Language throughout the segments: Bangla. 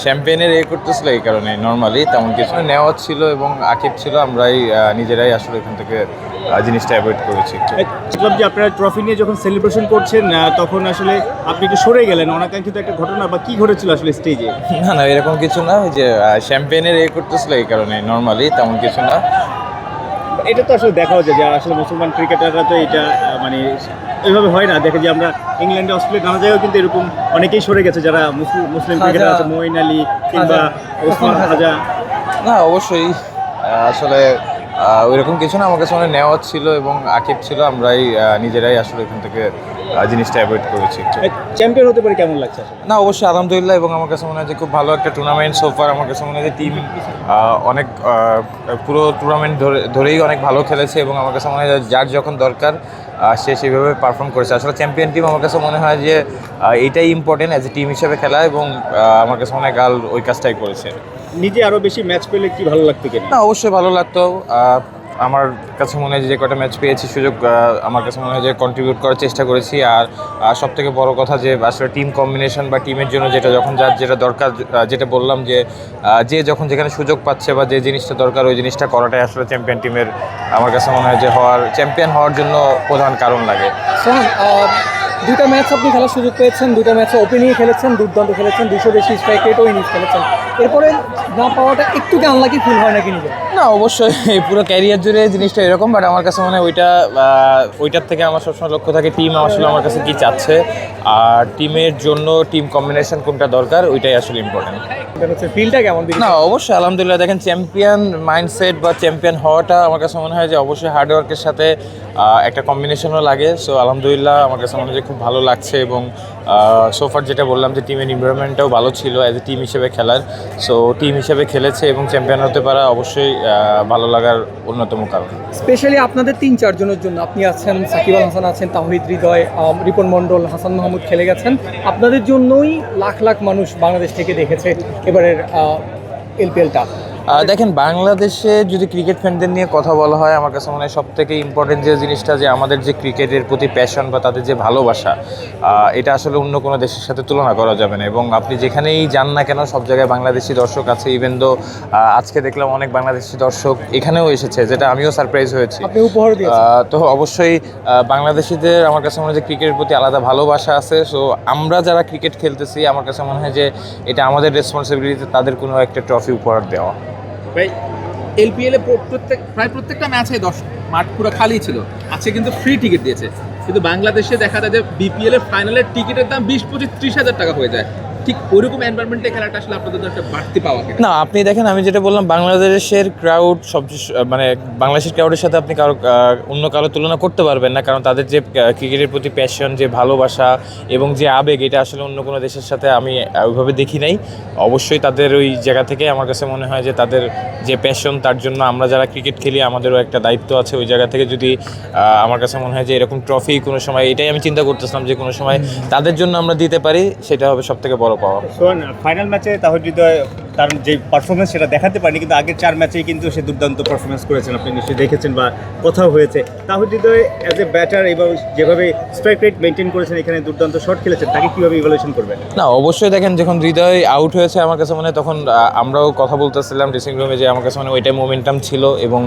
শ্যাম্পেনের করতেছিল এই কারণে নর্মালি তেমন কিছু নেওয়া ছিল এবং আকিব ছিল, আমরাই নিজেরাই আসলে এখান থেকে জিনিসটা অ্যাভয়েড করেছি। দেখলাম যে আপনারা ট্রফি নিয়ে যখন সেলিব্রেশন করছেন তখন আসলে আপনি একটু সরে গেলেন, অনাকাঙ্ক্ষিত একটা ঘটনা বা কি ঘটেছিল আসলে স্টেজে? না এরকম কিছু না, ওই যে শ্যাম্পেনের করতেছিল এই কারণে নর্মালি তেমন কিছু না। এটা তো আসলে দেখাও যায় যে আসলে মুসলমান ক্রিকেটাররা তো এটা মানে এইভাবে হয় না। দেখে যে আমরা ইংল্যান্ডে অস্ট্রেলিয়া নানা জায়গায় কিন্তু এরকম অনেকেই সরে গেছে যারা মুসলিম ক্রিকেটার আছে, মঈন আলী কিংবা ওসমান খাজা। না অবশ্যই আসলে ওইরকম কিছু না, আমার কাছে মনে নেওয়া ছিল এবং আকিব ছিল, আমরাই নিজেরাই আসলে এখান থেকে জিনিসটা অ্যাভয়েড করেছি। চ্যাম্পিয়ন হতে পারে কেমন লাগছে আসলে? না অবশ্যই আলহামদুলিল্লাহ, এবং আমার কাছে মনে হয় যে খুব ভালো একটা টুর্নামেন্ট সোফার। আমার কাছে মনে হয় যে টিম অনেক পুরো টুর্নামেন্ট ধরেই অনেক ভালো খেলেছে এবং আমার কাছে মনে হয় যার যখন দরকার সে সেভাবে পারফর্ম করেছে। আসলে চ্যাম্পিয়ন টিম আমার কাছে মনে হয় যে এইটাই ইম্পর্টেন্ট, অ্যাজ এ টিম হিসেবে খেলা, এবং আমার কাছে মনে হয় গাল ওই কাজটাই করেছে। নিজে আরও বেশি ম্যাচ পেলে কি ভালো লাগতো কিনা? না অবশ্যই ভালো লাগতো। আমার কাছে মনে হয় যে কটা ম্যাচ পেয়েছি সুযোগ, আমার কাছে মনে হয় যে কন্ট্রিবিউট করার চেষ্টা করেছি। আর সব থেকে বড় কথা যে আসলে টিম কম্বিনেশন বা টিমের জন্য যেটা যখন যার যেটা দরকার, যেটা বললাম যে যে যখন যেখানে সুযোগ পাচ্ছে বা যে জিনিসটা দরকার ওই জিনিসটা করাটাই আসলে চ্যাম্পিয়ন টিমের আমার কাছে মনে হয় যে চ্যাম্পিয়ন হওয়ার জন্য প্রধান কারণ লাগে। দুটা ম্যাচ আপনি খেলার সুযোগ পেয়েছেন, দুটা ম্যাচে ওপেনিংয়ে খেলেছেন, দুর্দান্ত খেলেছেন, 200 বেশি স্ট্রাইক রেটও ইনিংস খেলেছেন। এরপরে না পাওয়াটা একটু কি আনলাকি ফিল হয় নাকি নিজে? না অবশ্যই পুরো ক্যারিয়ার জুড়ে জিনিসটা এরকম, বাট আমার কাছে মনে হয় ওইটার থেকে আমার সবসময় লক্ষ্য থাকে টিম আসলে আমার কাছে কী চাচ্ছে, আর টিমের জন্য টিম কম্বিনেশন কোনটা দরকার ওইটাই আসলে ইম্পর্টেন্ট। ফিলটা কেমন? না অবশ্যই আলহামদুলিল্লাহ, দেখেন চ্যাম্পিয়ন মাইন্ডসেট বা চ্যাম্পিয়ন হওয়াটা আমার কাছে মনে হয় যে অবশ্যই হার্ডওয়ার্কের সাথে একটা কম্বিনেশনও লাগে। সো আলহামদুলিল্লাহ আমার কাছে মনে হয় যে খুব ভালো লাগছে, এবং সোফার যেটা বললাম যে টিমের এনভায়রনমেন্টটাও ভালো ছিল অ্যাজ এ টিম হিসেবে খেলার। সো টিম হিসেবে খেলেছে এবং চ্যাম্পিয়ন হতে পারা অবশ্যই ভালো লাগার অন্যতম কারণ। স্পেশালি আপনাদের 3-4 জনের জন্য, আপনি আছেন, সাকিব আল হাসান আছেন, তাওহিদ হৃদয়, রিপন মণ্ডল, হাসান মাহমুদ খেলে গেছেন। আপনাদের জন্যই লাখ লাখ মানুষ বাংলাদেশ থেকে দেখেছে এবারের এলপিএলটা। দেখেন, বাংলাদেশে যদি ক্রিকেট ফ্যানদের নিয়ে কথা বলা হয়, আমার কাছে মনে হয় সব থেকে ইম্পর্টেন্ট যে জিনিসটা, যে আমাদের যে ক্রিকেটের প্রতি প্যাশন বা তাদের যে ভালোবাসা, এটা আসলে অন্য কোনো দেশের সাথে তুলনা করা যাবে না। এবং আপনি যেখানেই যান না কেন সব জায়গায় বাংলাদেশি দর্শক আছে। ইভেন দো আজকে দেখলাম অনেক বাংলাদেশি দর্শক এখানেও এসেছে, যেটা আমিও সারপ্রাইজ হয়েছি। তো অবশ্যই বাংলাদেশিদের আমার কাছে মনে হয় যে ক্রিকেটের প্রতি আলাদা ভালোবাসা আছে। সো আমরা যারা ক্রিকেট খেলতেছি, আমার কাছে মনে হয় যে এটা আমাদের রেসপন্সিবিলিটি তাদের কোনো একটা ট্রফি উপহার দেওয়া। ভাই, এলপিএল এ প্রায় প্রত্যেকটা ম্যাচে মাঠ পুরো খালি ছিল, আজকে কিন্তু ফ্রি টিকিট দিয়েছে। কিন্তু বাংলাদেশে দেখা যায় যে বিপিএল এর ফাইনালের টিকিটের দাম 20-25-30 হাজার টাকা হয়ে যায়। ঠিক ওইরকম এনভায়রনমেন্টে খেলাটা আসলে আপনাদের একটা বাড়তি পাওয়া কিনা? না আপনি দেখেন, আমি যেটা বললাম, বাংলাদেশের ক্রাউড সবচেয়ে মানে বাংলাদেশের ক্রাউডের সাথে আপনি অন্য কারো তুলনা করতে পারবেন না, কারণ তাদের যে ক্রিকেটের প্রতি প্যাশন, যে ভালোবাসা এবং যে আবেগ, এটা আসলে অন্য কোনো দেশের সাথে আমি ওইভাবে দেখি নাই। অবশ্যই তাদের ওই জায়গা থেকে আমার কাছে মনে হয় যে তাদের যে প্যাশন, তার জন্য আমরা যারা ক্রিকেট খেলি আমাদেরও একটা দায়িত্ব আছে। ওই জায়গা থেকে যদি আমার কাছে মনে হয় যে এরকম ট্রফি কোনো সময়, এটাই আমি চিন্তা করতেছিলাম যে কোনো সময় তাদের জন্য আমরা দিতে পারি, সেটা হবে সব থেকে বড় পাওয়া। ফাইনাল ম্যাচে তাহিদ হৃদয় তার যে পারফরমেন্স সেটা দেখাতে পারেনি, কিন্তু আগের 4 ম্যাচেই কিন্তু সে দুর্দান্ত পারফরমেন্স করেছেন, আপনি নিশ্চয়ই দেখেছেন বা কথাও হয়েছে। তাহিদ হৃদয় অ্যাজ এ ব্যাটার এবং যেভাবে স্ট্রাইক রেট মেনটেন করেছেন, এখানে দুর্দান্ত শট খেলেছেন, তাকে কীভাবে ইভালুয়েশন করবেন? না অবশ্যই দেখেন, যখন হৃদয় আউট হয়েছে আমার কাছে মনে হয় তখন আমরাও কথা বলতেছিলাম ড্রেসিং রুমে, যে আমার কাছে মনে হয় ওইটাই মোমেন্টাম ছিল এবং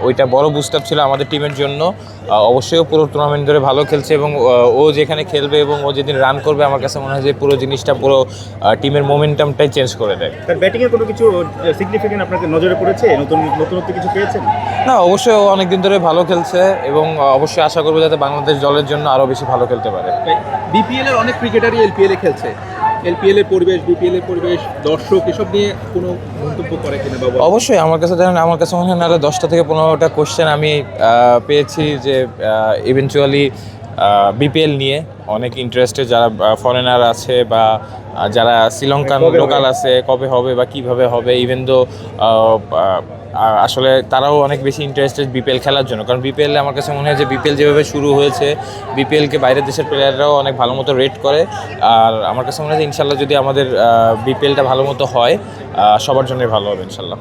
ওইটা বড় বুস্ট আপ ছিল আমাদের টিমের জন্য। অবশ্যই পুরো টুর্নামেন্ট ধরে ভালো খেলছে এবং ও যেখানে খেলবে এবং ও যেদিন রান করবে, আমার কাছে মনে হয় যে পুরো জিনিসটা পুরো টিমের মোমেন্টামটাই চেঞ্জ করে দেয়। তার ব্যাটিংয়ে কোনো কিছু সিগনিফিকেন্ট আপনাকে নজরে পড়েছে? নতুনত্ব কিছু পেয়েছেন? না অবশ্যই ও অনেকদিন ধরে ভালো খেলছে এবং অবশ্যই আশা করবো যাতে বাংলাদেশ দলের জন্য আরও বেশি ভালো খেলতে পারে। বিপিএল এর অনেক ক্রিকেটারই এলপিএল এ খেলছে, এলপিএল এর পরিবেশ, বিপিএল এর পরিবেশ, দর্শক এসব নিয়ে কোনো মন্তব্য করে কিনা বাবা? অবশ্যই আমার কাছে দেখেন, আমার কাছে মনে হয় না 10টা থেকে 15টা কোশ্চেন আমি পেয়েছি যে ইভেনচুয়ালি বিপিএল নিয়ে অনেক ইন্টারেস্টেড যারা ফরেনার আছে বা যারা শ্রীলঙ্কান লোকাল আছে, কবে হবে বা কিভাবে হবে। ইভেন দো আসলে তারাও অনেক বেশি ইন্টারেস্টেড বিপিএল খেলার জন্য, কারণ বিপিএল আমার কাছে মনে হয় যে বিপিএল যেভাবে শুরু হয়েছে, বিপিএলকে বাইরের দেশের প্লেয়াররাও অনেক ভালো মতো রেট করে। আর আমার কাছে মনে হয় যে ইনশাল্লাহ যদি আমাদের বিপিএলটা ভালো মতো হয়, সবার জন্যই ভালো হবে ইনশাল্লাহ।